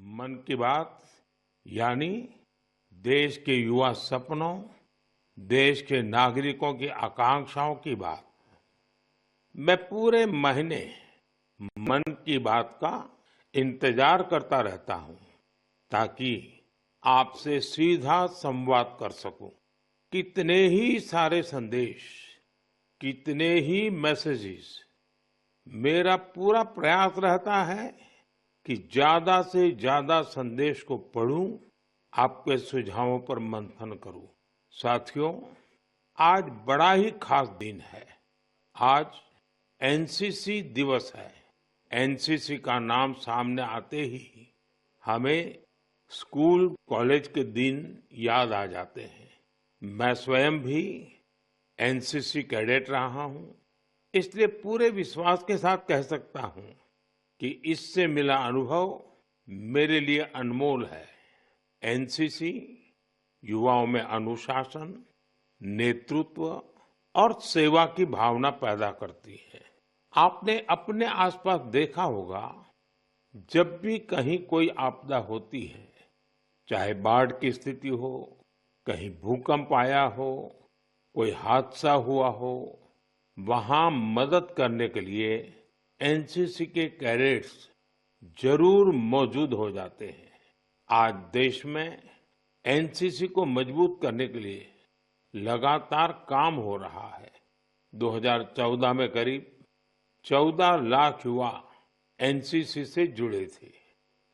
मन की बात यानी देश के युवा सपनों, देश के नागरिकों की आकांक्षाओं की बात। मैं पूरे महीने मन की बात का इंतजार करता रहता हूं ताकि आपसे सीधा संवाद कर सकूं। कितने ही सारे संदेश, कितने ही मैसेजेस। मेरा पूरा प्रयास रहता है कि ज्यादा से ज्यादा संदेश को पढूं, आपके सुझावों पर मंथन करूं। साथियों, आज बड़ा ही खास दिन है। आज एनसीसी दिवस है। एनसीसी का नाम सामने आते ही हमें स्कूल कॉलेज के दिन याद आ जाते हैं। मैं स्वयं भी एनसीसी कैडेट रहा हूं, इसलिए पूरे विश्वास के साथ कह सकता हूं कि इससे मिला अनुभव मेरे लिए अनमोल है। एनसीसी युवाओं में अनुशासन, नेतृत्व और सेवा की भावना पैदा करती है। आपने अपने आसपास देखा होगा, जब भी कहीं कोई आपदा होती है, चाहे बाढ़ की स्थिति हो, कहीं भूकंप आया हो, कोई हादसा हुआ हो, वहां मदद करने के लिए एनसीसी के कैडेट्स जरूर मौजूद हो जाते हैं। आज देश में एनसीसी को मजबूत करने के लिए लगातार काम हो रहा है। 2014 में करीब 14 लाख युवा एनसीसी से जुड़े थे।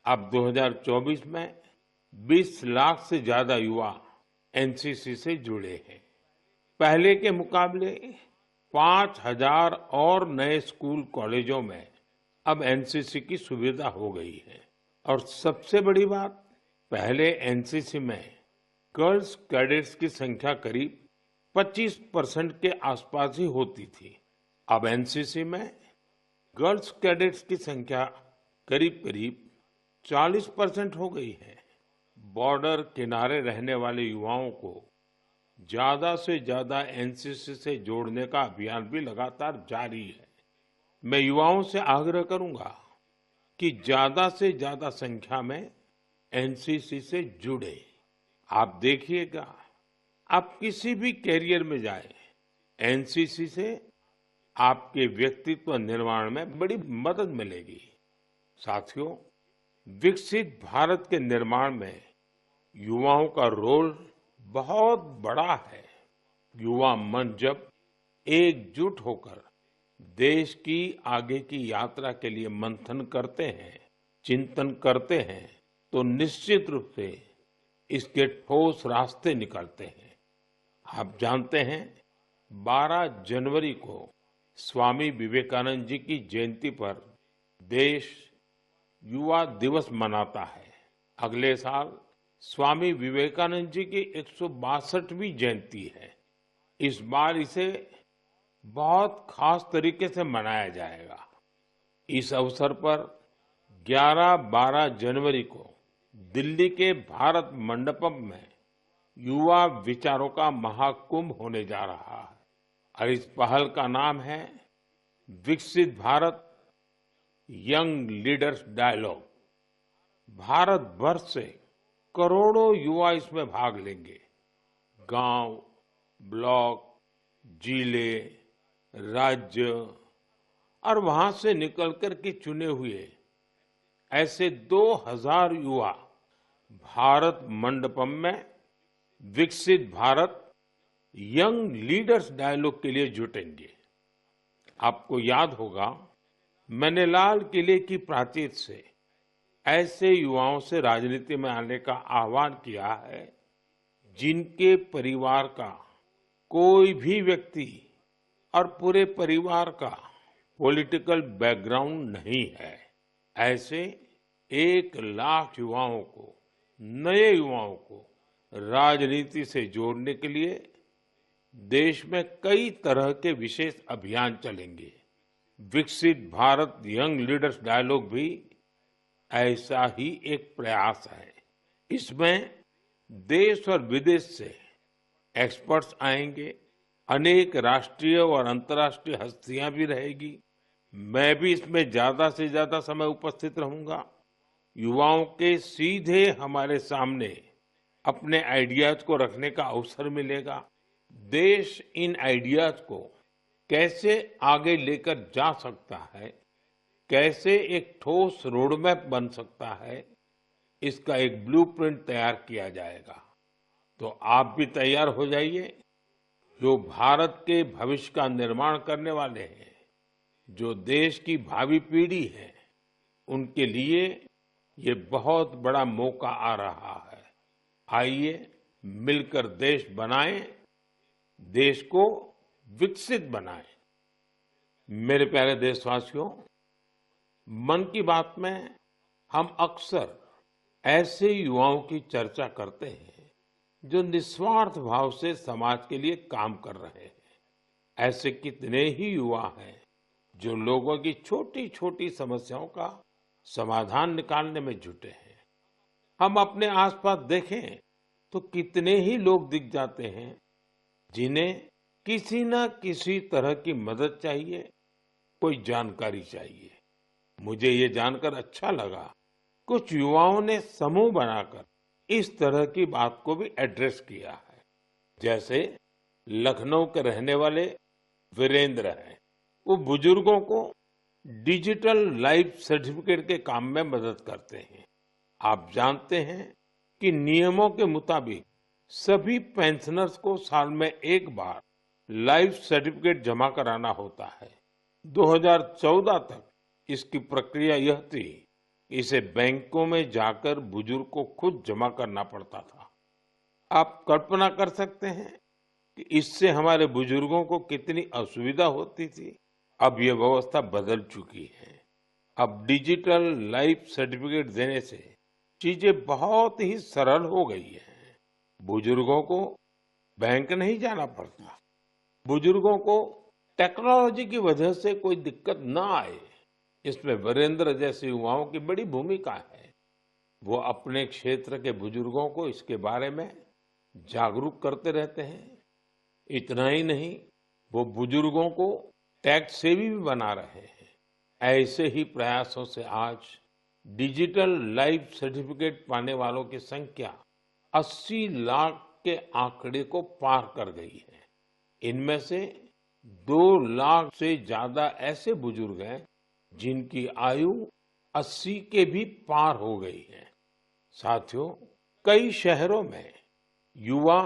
अब 2024 में 20 लाख से ज्यादा युवा एनसीसी से जुड़े हैं। पहले के मुकाबले 5,000 और नए स्कूल कॉलेजों में अब एनसीसी की सुविधा हो गई है। और सबसे बड़ी बात, पहले एनसीसी में गर्ल्स कैडेट्स की संख्या करीब 25% के आसपास ही होती थी। अब एनसीसी में गर्ल्स कैडेट्स की संख्या करीब करीब 40% हो गई है। बॉर्डर किनारे रहने वाले युवाओं को ज्यादा से ज्यादा एनसीसी से जोड़ने का अभियान भी लगातार जारी है। मैं युवाओं से आग्रह करूंगा कि ज्यादा से ज्यादा संख्या में एनसीसी से जुड़े। आप देखिएगा, आप किसी भी कैरियर में जाए, एनसीसी से आपके व्यक्तित्व निर्माण में बड़ी मदद मिलेगी। साथियों, विकसित भारत के निर्माण में युवाओं का रोल बहुत बड़ा है। युवा मन जब एकजुट होकर देश की आगे की यात्रा के लिए मंथन करते हैं, चिंतन करते हैं, तो निश्चित रूप से इसके ठोस रास्ते निकलते हैं। आप जानते हैं, 12 जनवरी को स्वामी विवेकानंद जी की जयंती पर देश युवा दिवस मनाता है। अगले साल स्वामी विवेकानंद जी की 162वीं जयंती है। इस बार इसे बहुत खास तरीके से मनाया जाएगा। इस अवसर पर 11-12 जनवरी को दिल्ली के भारत मंडपम में युवा विचारों का महाकुंभ होने जा रहा है। और इस पहल का नाम है विकसित Bharat young leaders dialogue. Bharat भर से करोड़ों युवा इसमें भाग लेंगे। गांव, ब्लॉक, जिले, राज्य और वहां से निकलकर के चुने हुए ऐसे 2000 युवा भारत मंडपम में विकसित भारत यंग लीडर्स डायलॉग के लिए जुटेंगे। आपको याद होगा, मैंने लाल किले की प्राचीर से ऐसे युवाओं से राजनीति में आने का आह्वान किया है जिनके परिवार का कोई भी व्यक्ति और पूरे परिवार का पॉलिटिकल बैकग्राउंड नहीं है। ऐसे 1 लाख युवाओं को, नए युवाओं को राजनीति से जोड़ने के लिए देश में कई तरह के विशेष अभियान चलेंगे। विकसित भारत यंग लीडर्स डायलॉग भी ऐसा ही एक प्रयास है। इसमें देश और विदेश से एक्सपर्ट्स आएंगे, अनेक राष्ट्रीय और अंतर्राष्ट्रीय हस्तियां भी रहेगी। मैं भी इसमें ज्यादा से ज्यादा समय उपस्थित रहूंगा। युवाओं के सीधे हमारे सामने अपने आइडियाज को रखने का अवसर मिलेगा। देश इन आइडियाज को कैसे आगे लेकर जा सकता है, कैसे एक ठोस रोडमैप बन सकता है, इसका एक ब्लूप्रिंट तैयार किया जाएगा। तो आप भी तैयार हो जाइए। जो भारत के भविष्य का निर्माण करने वाले हैं, जो देश की भावी पीढ़ी है, उनके लिए ये बहुत बड़ा मौका आ रहा है। आइए मिलकर देश बनाएं, देश को विकसित बनाएं। मेरे प्यारे देशवासियों, मन की बात में हम अक्सर ऐसे युवाओं की चर्चा करते हैं जो निस्वार्थ भाव से समाज के लिए काम कर रहे हैं। ऐसे कितने ही युवा हैं जो लोगों की छोटी छोटी समस्याओं का समाधान निकालने में जुटे हैं। हम अपने आसपास देखें तो कितने ही लोग दिख जाते हैं जिन्हें किसी न किसी तरह की मदद चाहिए, कोई जानकारी चाहिए। मुझे ये जानकर अच्छा लगा, कुछ युवाओं ने समूह बनाकर इस तरह की बात को भी एड्रेस किया है। जैसे लखनऊ के रहने वाले वीरेंद्र हैं, वो बुजुर्गों को डिजिटल लाइफ सर्टिफिकेट के काम में मदद करते हैं। आप जानते हैं कि नियमों के मुताबिक सभी पेंशनर्स को साल में एक बार लाइफ सर्टिफिकेट जमा कराना होता है। 2014 तक इसकी प्रक्रिया यह थी, इसे बैंकों में जाकर बुजुर्ग को खुद जमा करना पड़ता था। आप कल्पना कर सकते हैं कि इससे हमारे बुजुर्गों को कितनी असुविधा होती थी। अब ये व्यवस्था बदल चुकी है। अब डिजिटल लाइफ सर्टिफिकेट देने से चीजें बहुत ही सरल हो गई है। बुजुर्गों को बैंक नहीं जाना पड़ता। बुजुर्गों को टेक्नोलॉजी की वजह से कोई दिक्कत न आए, इसमें वीरेंद्र जैसे युवाओं की बड़ी भूमिका है। वो अपने क्षेत्र के बुजुर्गों को इसके बारे में जागरूक करते रहते हैं। इतना ही नहीं, वो बुजुर्गों को टैक्स सेवी भी बना रहे हैं। ऐसे ही प्रयासों से आज डिजिटल लाइफ सर्टिफिकेट पाने वालों की संख्या 80 लाख के आंकड़े को पार कर गई है। इनमें से 2 लाख से ज्यादा ऐसे बुजुर्ग हैं जिनकी आयु 80 के भी पार हो गई है। साथियों, कई शहरों में युवा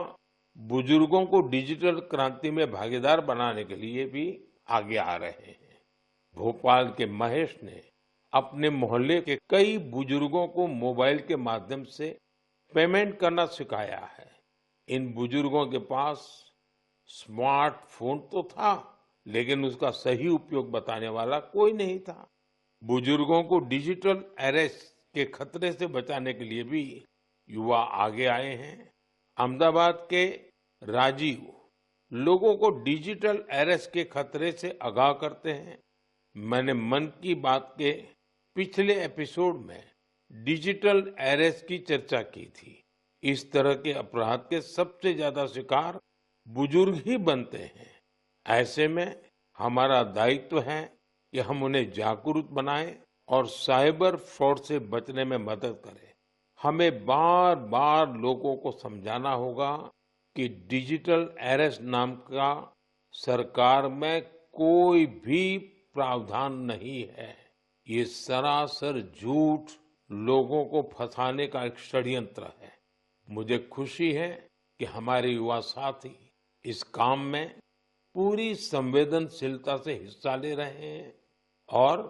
बुजुर्गों को डिजिटल क्रांति में भागीदार बनाने के लिए भी आगे आ रहे हैं। भोपाल के महेश ने अपने मोहल्ले के कई बुजुर्गों को मोबाइल के माध्यम से पेमेंट करना सिखाया है। इन बुजुर्गों के पास स्मार्टफोन तो था, लेकिन उसका सही उपयोग बताने वाला कोई नहीं था। बुजुर्गों को डिजिटल अरेस्ट के खतरे से बचाने के लिए भी युवा आगे आए हैं। अहमदाबाद के राजीव लोगों को डिजिटल अरेस्ट के खतरे से आगाह करते हैं। मैंने मन की बात के पिछले एपिसोड में डिजिटल अरेस्ट की चर्चा की थी। इस तरह के अपराध के सबसे ज्यादा शिकार बुजुर्ग ही बनते हैं। ऐसे में हमारा दायित्व है कि हम उन्हें जागरूक बनाएं और साइबर फ्रॉड से बचने में मदद करें। हमें बार बार लोगों को समझाना होगा कि डिजिटल अरेस्ट नाम का सरकार में कोई भी प्रावधान नहीं है। ये सरासर झूठ, लोगों को फंसाने का एक षड्यंत्र है। मुझे खुशी है कि हमारे युवा साथी इस काम में पूरी संवेदनशीलता से हिस्सा ले रहे हैं और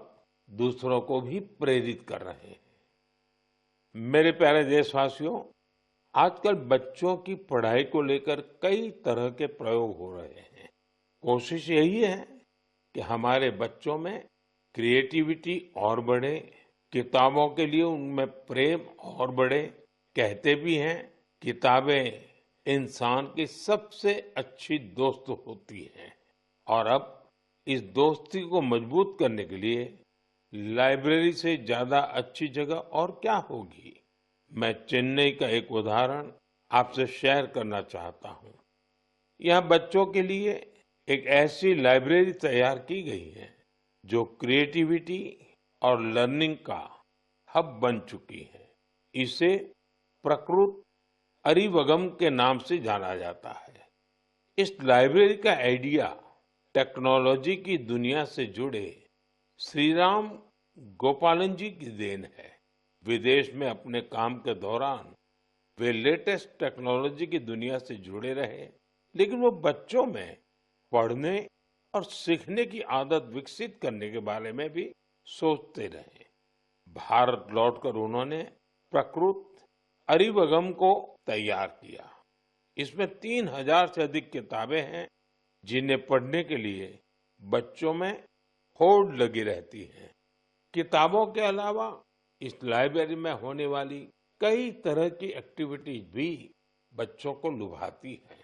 दूसरों को भी प्रेरित कर रहे हैं। मेरे प्यारे देशवासियों, आजकल बच्चों की पढ़ाई को लेकर कई तरह के प्रयोग हो रहे हैं। कोशिश यही है कि हमारे बच्चों में क्रिएटिविटी और बढ़े, किताबों के लिए उनमें प्रेम और बढ़े। कहते भी हैं, किताबें इंसान की सबसे अच्छी दोस्त होती हैं। और अब इस दोस्ती को मजबूत करने के लिए लाइब्रेरी से ज्यादा अच्छी जगह और क्या होगी। मैं चेन्नई का एक उदाहरण आपसे शेयर करना चाहता हूं। यहाँ बच्चों के लिए एक ऐसी लाइब्रेरी तैयार की गई है जो क्रिएटिविटी और लर्निंग का हब बन चुकी है। इसे प्रकृत अरिवगम के नाम से जाना जाता है। इस लाइब्रेरी का आइडिया टेक्नोलॉजी की दुनिया से जुड़े श्रीराम गोपालन जी की देन है। विदेश में अपने काम के दौरान वे लेटेस्ट टेक्नोलॉजी की दुनिया से जुड़े रहे, लेकिन वो बच्चों में पढ़ने और सीखने की आदत विकसित करने के बारे में भी सोचते रहे। भारत लौटकर उन्होंने प्रकृत अरिवगम को तैयार किया। इसमें 3000 से अधिक किताबें हैं, जिन्हें पढ़ने के लिए बच्चों में होड़ लगी रहती है। किताबों के अलावा इस लाइब्रेरी में होने वाली कई तरह की एक्टिविटीज भी बच्चों को लुभाती है।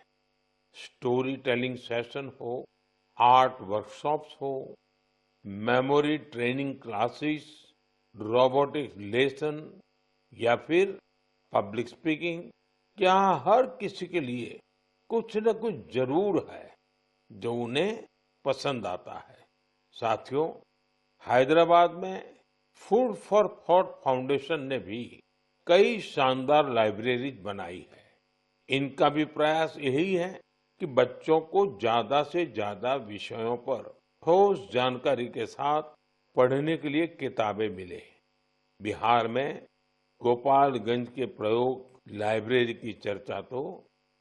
स्टोरी टेलिंग सेशन हो, आर्ट वर्कशॉप्स हो, memory training classes, robotics lesson या फिर पब्लिक स्पीकिंग, यहाँ हर किसी के लिए कुछ न कुछ जरूर है जो उन्हें पसंद आता है। साथियों, हैदराबाद में फूड फॉर थॉट फाउंडेशन ने भी कई शानदार लाइब्रेरीज बनाई है। इनका भी प्रयास यही है कि बच्चों को ज्यादा से ज्यादा विषयों पर ठोस जानकारी के साथ पढ़ने के लिए किताबें मिले। बिहार में गोपालगंज के प्रयोग लाइब्रेरी की चर्चा तो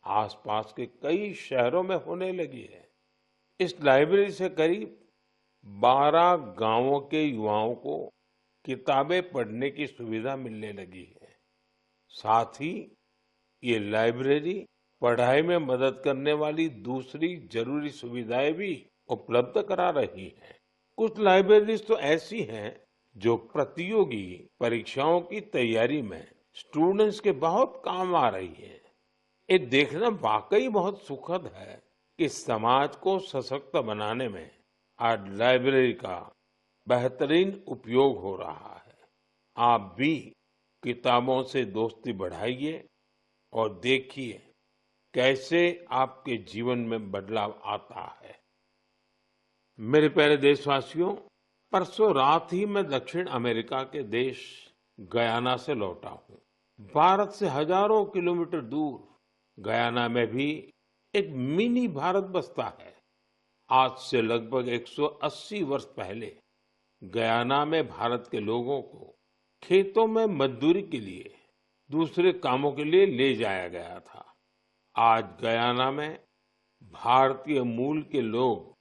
आसपास के कई शहरों में होने लगी है। इस लाइब्रेरी से करीब 12 गांवों के युवाओं को किताबें पढ़ने की सुविधा मिलने लगी है। साथ ही ये लाइब्रेरी पढ़ाई में मदद करने वाली दूसरी जरूरी सुविधाएं भी उपलब्ध करा रही है। कुछ लाइब्रेरीज तो ऐसी हैं जो प्रतियोगी परीक्षाओं की तैयारी में स्टूडेंट्स के बहुत काम आ रही है। ये देखना वाकई बहुत सुखद है कि समाज को सशक्त बनाने में आज लाइब्रेरी का बेहतरीन उपयोग हो रहा है। आप भी किताबों से दोस्ती बढ़ाइए और देखिए कैसे आपके जीवन में बदलाव आता है। मेरे प्यारे देशवासियों, परसों रात ही मैं दक्षिण अमेरिका के देश गयाना से लौटा हूँ। भारत से हजारों किलोमीटर दूर गयाना में भी एक मिनी भारत बसता है। आज से लगभग 180 वर्ष पहले गयाना में भारत के लोगों को खेतों में मजदूरी के लिए, दूसरे कामों के लिए ले जाया गया था। आज गयाना में भारतीय मूल के लोग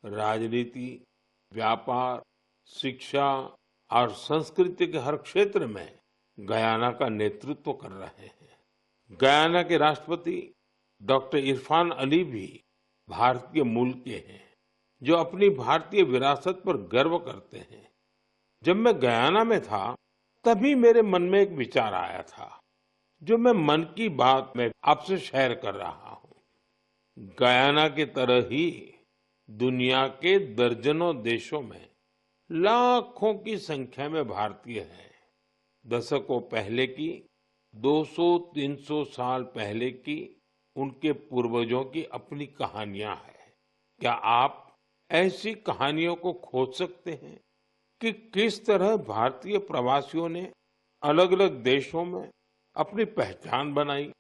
राजनीति, व्यापार, शिक्षा और संस्कृति के हर क्षेत्र में गयाना का नेतृत्व कर रहे हैं। गयाना के राष्ट्रपति डॉक्टर इरफान अली भी भारतीय मूल के हैं, जो अपनी भारतीय विरासत पर गर्व करते हैं। जब मैं गयाना में था, तभी मेरे मन में एक विचार आया था, जो मैं मन की बात में आपसे शेयर कर रहा हूँ। गयाना की तरह ही दुनिया के दर्जनों देशों में लाखों की संख्या में भारतीय हैं। दशकों पहले की, 200-300 साल पहले की उनके पूर्वजों की अपनी कहानियां हैं। क्या आप ऐसी कहानियों को खोज सकते हैं कि किस तरह भारतीय प्रवासियों ने अलग अलग देशों में अपनी पहचान बनाई,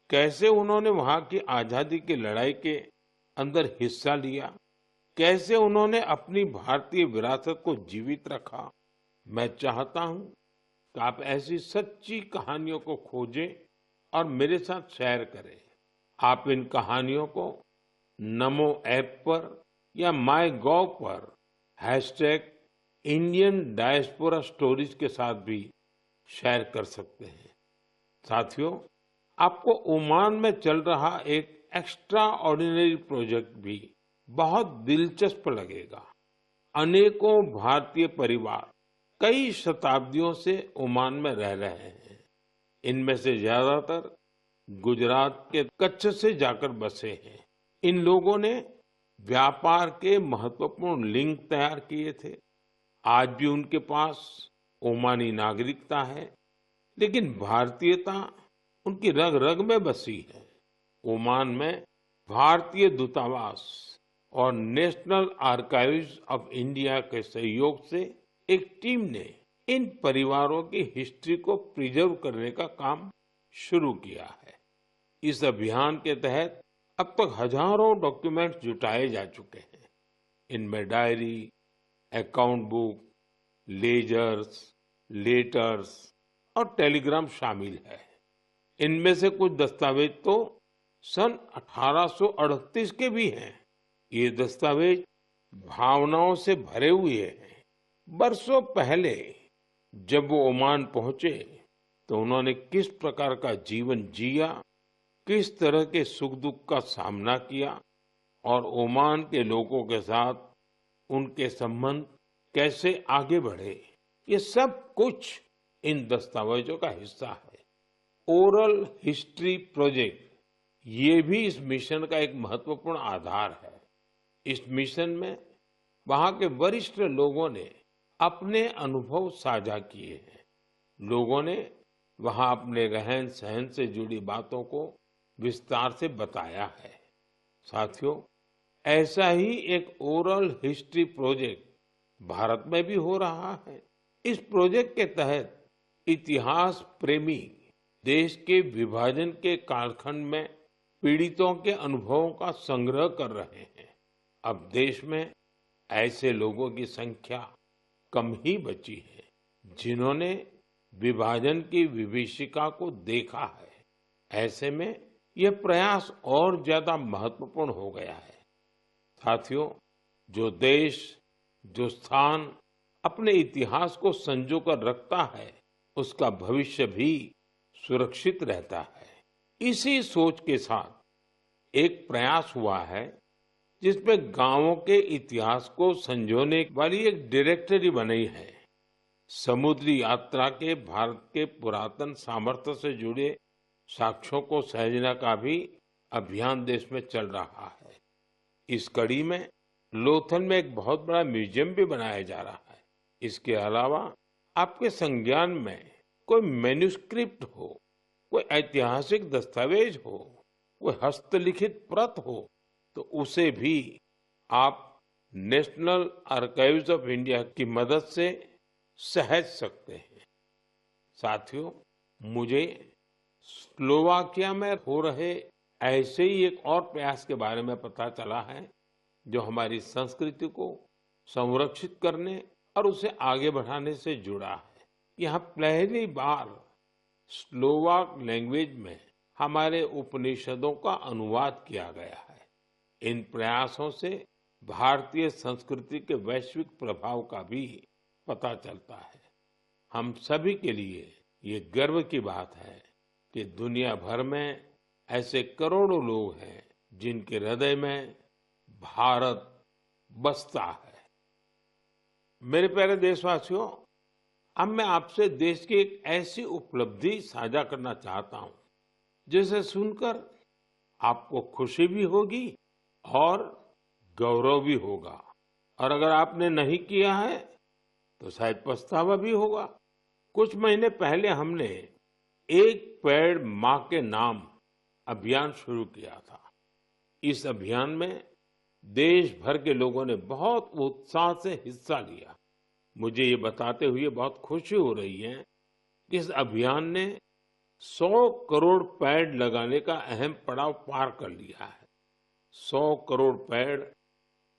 कैसे उन्होंने वहां की आजादी की लड़ाई के अंदर हिस्सा लिया, कैसे उन्होंने अपनी भारतीय विरासत को जीवित रखा। मैं चाहता हूं कि आप ऐसी सच्ची कहानियों को खोजें और मेरे साथ शेयर करें। आप इन कहानियों को नमो ऐप पर या माय गॉव पर #इंडियन डायस्पोरा स्टोरीज के साथ भी शेयर कर सकते हैं। साथियों, आपको ओमान में चल रहा एक एक्स्ट्रा ऑर्डिनरी प्रोजेक्ट भी बहुत दिलचस्प लगेगा। अनेकों भारतीय परिवार कई शताब्दियों से ओमान में रह रहे हैं। इनमें से ज्यादातर गुजरात के कच्छ से जाकर बसे हैं। इन लोगों ने व्यापार के महत्वपूर्ण लिंक तैयार किए थे। आज भी उनके पास ओमानी नागरिकता है, लेकिन भारतीयता उनकी रग रग में बसी है। ओमान में भारतीय दूतावास और नेशनल आर्काइव्स ऑफ इंडिया के सहयोग से एक टीम ने इन परिवारों की हिस्ट्री को प्रिजर्व करने का काम शुरू किया है। इस अभियान के तहत अब तक हजारों डॉक्यूमेंट्स जुटाए जा चुके हैं। इनमें diary, account book, ledgers, letters और टेलीग्राम शामिल है। इनमें से कुछ दस्तावेज तो सन 1838 के भी हैं। ये दस्तावेज भावनाओं से भरे हुए हैं। बरसों पहले जब वो ओमान पहुंचे तो उन्होंने किस प्रकार का जीवन जिया, किस तरह के सुख दुख का सामना किया और ओमान के लोगों के साथ उनके संबंध कैसे आगे बढ़े, ये सब कुछ इन दस्तावेजों का हिस्सा है। ओरल हिस्ट्री प्रोजेक्ट ये भी इस मिशन का एक महत्वपूर्ण आधार है। इस मिशन में वहां के वरिष्ठ लोगों ने अपने अनुभव साझा किए हैं। लोगों ने वहां अपने रहन सहन से जुड़ी बातों को विस्तार से बताया है। साथियों, ऐसा ही एक ओरल हिस्ट्री प्रोजेक्ट भारत में भी हो रहा है। इस प्रोजेक्ट के तहत इतिहास प्रेमी देश के विभाजन के कालखंड में पीड़ितों के अनुभवों का संग्रह कर रहे हैं। अब देश में ऐसे लोगों की संख्या कम ही बची है जिन्होंने विभाजन की विभीषिका को देखा है। ऐसे में यह प्रयास और ज्यादा महत्वपूर्ण हो गया है। साथियों, जो देश, जो स्थान अपने इतिहास को संजो कर रखता है, उसका भविष्य भी सुरक्षित रहता है। इसी सोच के साथ एक प्रयास हुआ है जिसमें गांवों के इतिहास को संजोने वाली एक डायरेक्टरी बनाई है। समुद्री यात्रा के भारत के पुरातन सामर्थ्य से जुड़े साक्ष्यों को सहेजने का भी अभियान देश में चल रहा है। इस कड़ी में लोथल में एक बहुत बड़ा म्यूजियम भी बनाया जा रहा है। इसके अलावा आपके संज्ञान में कोई मैन्युस्क्रिप्ट हो, कोई ऐतिहासिक दस्तावेज हो, कोई हस्तलिखित प्रत हो, तो उसे भी आप नेशनल आर्काइव्स ऑफ इंडिया की मदद से सहेज सकते हैं। साथियों, मुझे स्लोवाकिया में हो रहे ऐसे ही एक और प्रयास के बारे में पता चला है जो हमारी संस्कृति को संरक्षित करने और उसे आगे बढ़ाने से जुड़ा है। यहाँ पहली बार स्लोवाक लैंग्वेज में हमारे उपनिषदों का अनुवाद किया गया है। इन प्रयासों से भारतीय संस्कृति के वैश्विक प्रभाव का भी पता चलता है। हम सभी के लिए ये गर्व की बात है कि दुनिया भर में ऐसे करोड़ों लोग हैं जिनके हृदय में भारत बसता है। मेरे प्यारे देशवासियों, अब मैं आपसे देश की एक ऐसी उपलब्धि साझा करना चाहता हूं जिसे सुनकर आपको खुशी भी होगी और गौरव भी होगा, और अगर आपने नहीं किया है तो शायद पछतावा भी होगा। कुछ महीने पहले हमने एक पेड़ मां के नाम अभियान शुरू किया था। इस अभियान में देश भर के लोगों ने बहुत उत्साह से हिस्सा लिया। मुझे ये बताते हुए बहुत खुशी हो रही है कि इस अभियान ने 100 करोड़ पेड़ लगाने का अहम पड़ाव पार कर लिया है। 100 करोड़ पेड़,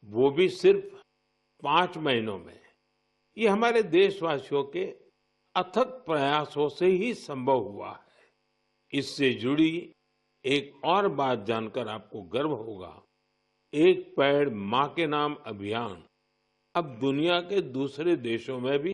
वो भी सिर्फ 5 महीनों में। ये हमारे देशवासियों के अथक प्रयासों से ही संभव हुआ है। इससे जुड़ी एक और बात जानकर आपको गर्व होगा। एक पेड़ मां के नाम अभियान अब दुनिया के दूसरे देशों में भी